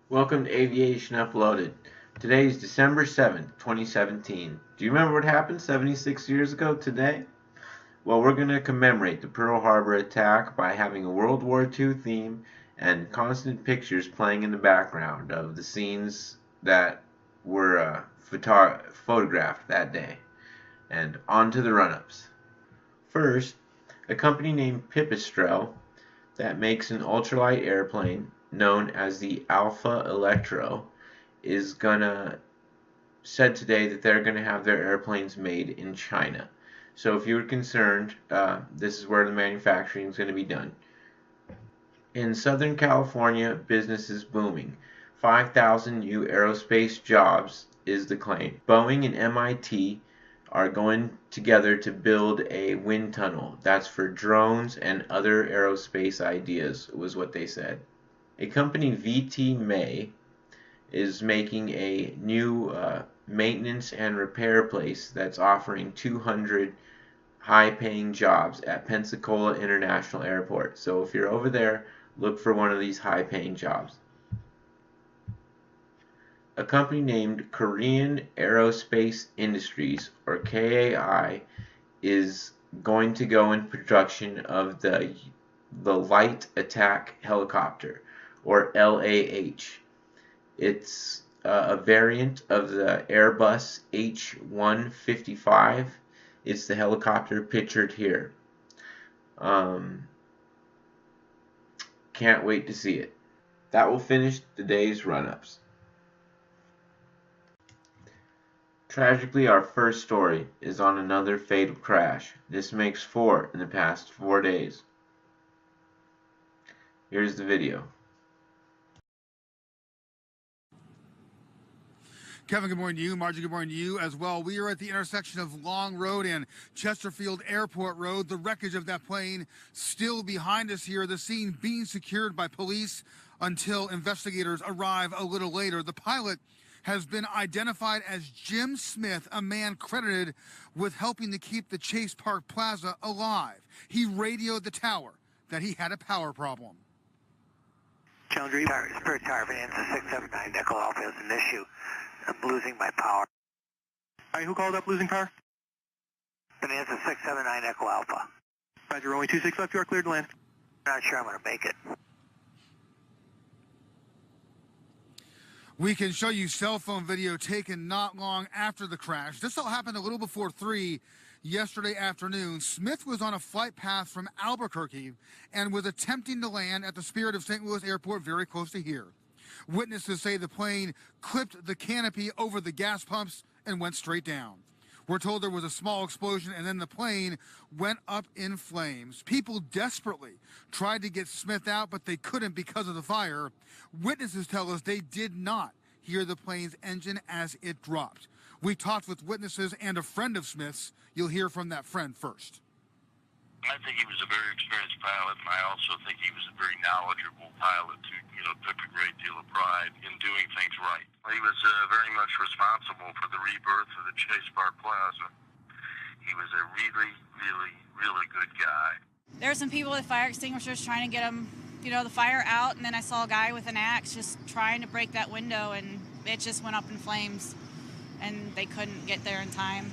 Welcome to Aviation Uploaded. Today is December 7th, 2017. Do you remember what happened 76 years ago today? Well, we're going to commemorate the Pearl Harbor attack by having a World War II theme and constant pictures playing in the background of the scenes that were photographed that day. And on to the run-ups. First, a company named Pipistrel that makes an ultralight airplane known as the Alpha Electro is said today that they're gonna have their airplanes made in China. So if you were concerned, this is where the manufacturing is going to be done. In Southern California, business is booming. 5,000 new aerospace jobs is the claim. Boeing and MIT are going together to build a wind tunnel. That's for drones and other aerospace ideas, was what they said. A company, VT May, is making a new maintenance and repair place that's offering 200 high-paying jobs at Pensacola International Airport. So if you're over there, look for one of these high-paying jobs. A company named Korean Aerospace Industries, or KAI, is going to go in production of the Light Attack Helicopter, or LAH. It's a variant of the Airbus H-155. It's the helicopter pictured here. Can't wait to see it. That will finish today's run-ups. Tragically, our first story is on another fatal crash. This makes 4 in the past 4 days. Here's the video. Kevin, good morning to you. Margie, good morning to you as well. We are at the intersection of Long Road and Chesterfield Airport Road. The wreckage of that plane still behind us here. The scene being secured by police until investigators arrive a little later. The pilot has been identified as Jim Smith, a man credited with helping to keep the Chase Park Plaza alive. He radioed the tower that he had a power problem. Channel Spirit Tower, Vanessa 679, Echo Alpha is an issue. I'm losing my power. All right, who called up losing power? Bonanza 679 Echo Alpha. Roger, only 26 left, you are cleared to land. Not sure I'm going to make it. We can show you cell phone video taken not long after the crash. This all happened a little before 3 yesterday afternoon. Smith was on a flight path from Albuquerque and was attempting to land at the Spirit of St. Louis Airport very close to here. Witnesses say the plane clipped the canopy over the gas pumps and went straight down. We're told there was a small explosion and then the plane went up in flames. People desperately tried to get Smith out, but they couldn't because of the fire. Witnesses tell us they did not hear the plane's engine as it dropped. We talked with witnesses and a friend of Smith's. You'll hear from that friend first. I think he was a very experienced pilot, and I also think he was a very knowledgeable pilot who, took a great deal of pride in doing things right. He was very much responsible for the rebirth of the Chase Park Plaza. He was a really, really, really good guy. There were some people with fire extinguishers trying to get him, the fire out, and then I saw a guy with an axe just trying to break that window, and it just went up in flames, and they couldn't get there in time.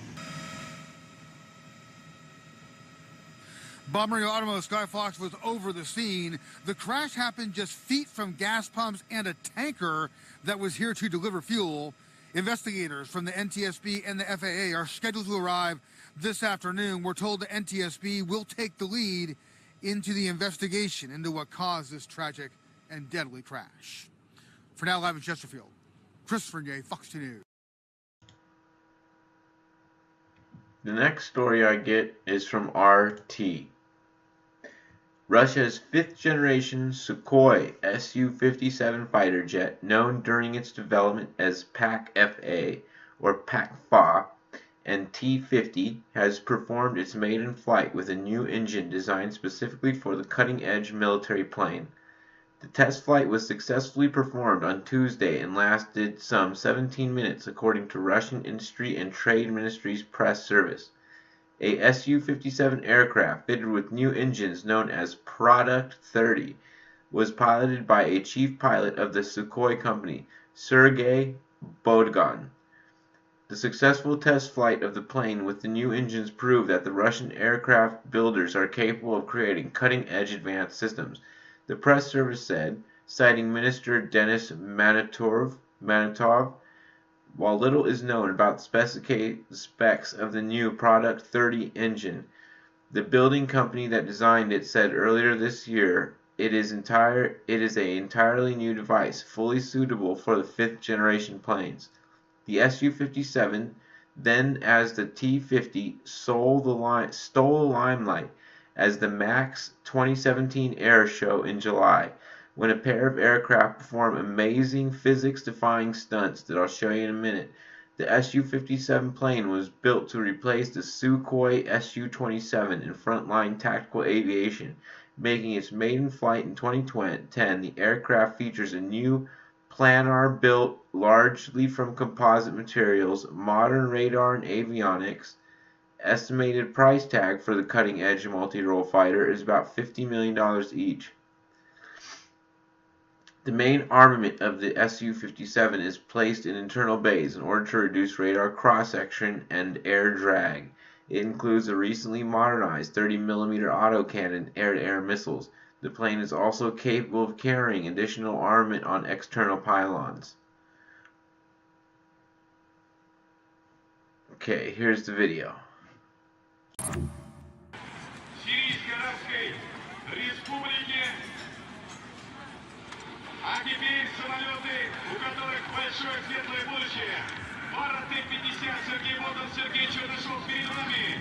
Bob Marino Automotive Skyfox was over the scene. The crash happened just feet from gas pumps and a tanker that was here to deliver fuel. Investigators from the NTSB and the FAA are scheduled to arrive this afternoon. We're told the NTSB will take the lead into the investigation into what caused this tragic and deadly crash. For now, live in Chesterfield, Christopher Nye, Fox 2 News. The next story I get is from RT. Russia's fifth-generation Sukhoi Su-57 fighter jet, known during its development as PAK-FA or PAK-FA, and T-50, has performed its maiden flight with a new engine designed specifically for the cutting-edge military plane. The test flight was successfully performed on Tuesday and lasted some 17 minutes, according to Russian Industry and Trade Ministry's press service. A Su-57 aircraft fitted with new engines known as Product 30 was piloted by a chief pilot of the Sukhoi company, Sergei Bodgon. The successful test flight of the plane with the new engines proved that the Russian aircraft builders are capable of creating cutting-edge advanced systems, the press service said, citing Minister Denis Manitov. While little is known about the specs of the new Product 30 engine, the building company that designed it said earlier this year it is an entirely new device, fully suitable for the fifth-generation planes. The Su-57, then as the T-50, stole the limelight as the MAX 2017 Air Show in July, when a pair of aircraft performed amazing physics-defying stunts that I'll show you in a minute. The Su-57 plane was built to replace the Sukhoi Su-27 in frontline tactical aviation, making its maiden flight in 2010. The aircraft features a new planar built largely from composite materials, modern radar and avionics. Estimated price tag for the cutting-edge multi-role fighter is about $50 million each. The main armament of the Su-57 is placed in internal bays in order to reduce radar cross-section and air drag. It includes a recently modernized 30mm autocannon air-to-air missiles. The plane is also capable of carrying additional armament on external pylons. Okay, here's the video. А теперь самолеты, у которых большое светлое будущее. Пара Т-50, Сергей Бодон, Сергей Чернышов перед вами.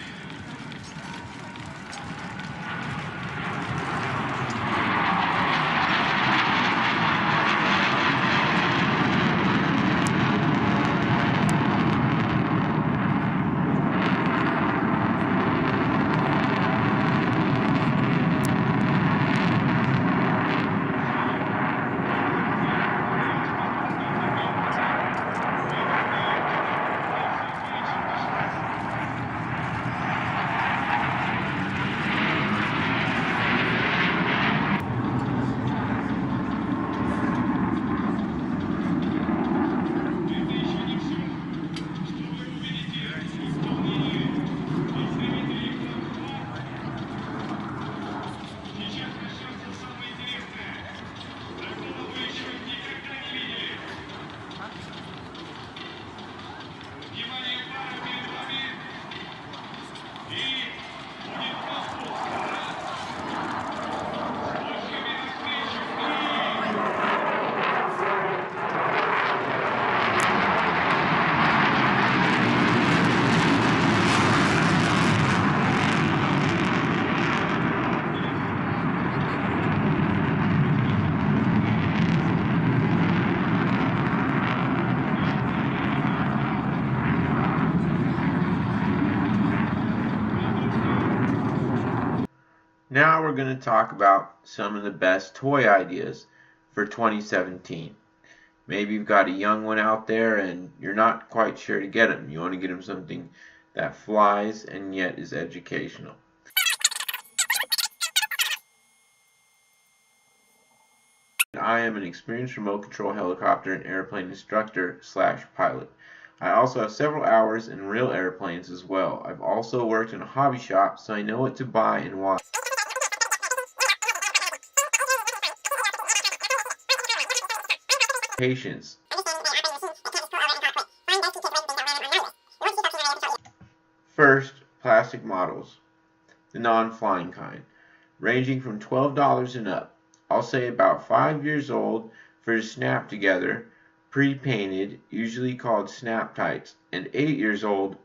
Now we're going to talk about some of the best toy ideas for 2017. Maybe you've got a young one out there and you're not quite sure to get them. You want to get them something that flies and yet is educational. I am an experienced remote control helicopter and airplane instructor / pilot. I also have several hours in real airplanes as well. I've also worked in a hobby shop, so I know what to buy and why. Patience. First, plastic models, the non-flying kind, ranging from $12 and up. I'll say about 5 years old for the snap together, pre-painted, usually called snap tights, and 8 years old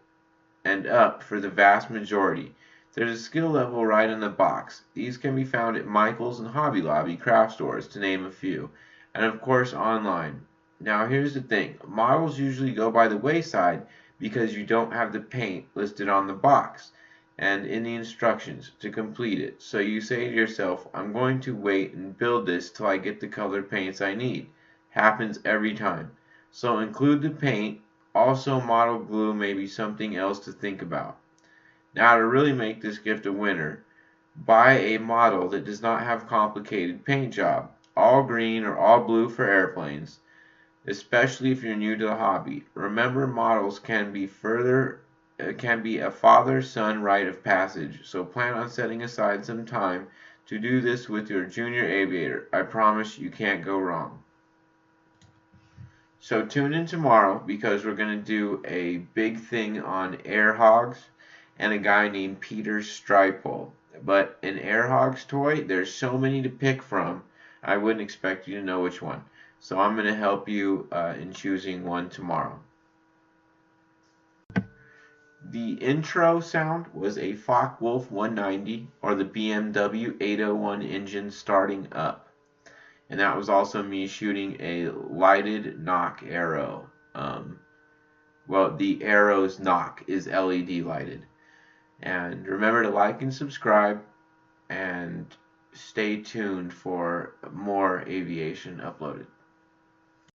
and up for the vast majority. There's a skill level right on the box. These can be found at Michael's and Hobby Lobby craft stores, to name a few, and of course online. Now here's the thing, models usually go by the wayside because you don't have the paint listed on the box and in the instructions to complete it. So you say to yourself, I'm going to wait and build this till I get the color paints I need. Happens every time. So include the paint. Also, model glue may be something else to think about. Now, to really make this gift a winner, buy a model that does not have complicated paint job. all green or all blue for airplanes, especially if you're new to the hobby. Remember, models can be a father-son rite of passage, so plan on setting aside some time to do this with your junior aviator. I promise you can't go wrong. So tune in tomorrow because we're going to do a big thing on air hogs and a guy named Peter Stripel. But an air hogs toy, there's so many to pick from, I wouldn't expect you to know which one. So I'm going to help you in choosing one tomorrow. The intro sound was a Focke-Wulf 190 or the BMW 801 engine starting up. And that was also me shooting a lighted knock arrow. Well, the arrow's knock is LED lighted. And remember to like and subscribe, and stay tuned for more Aviation Uploaded.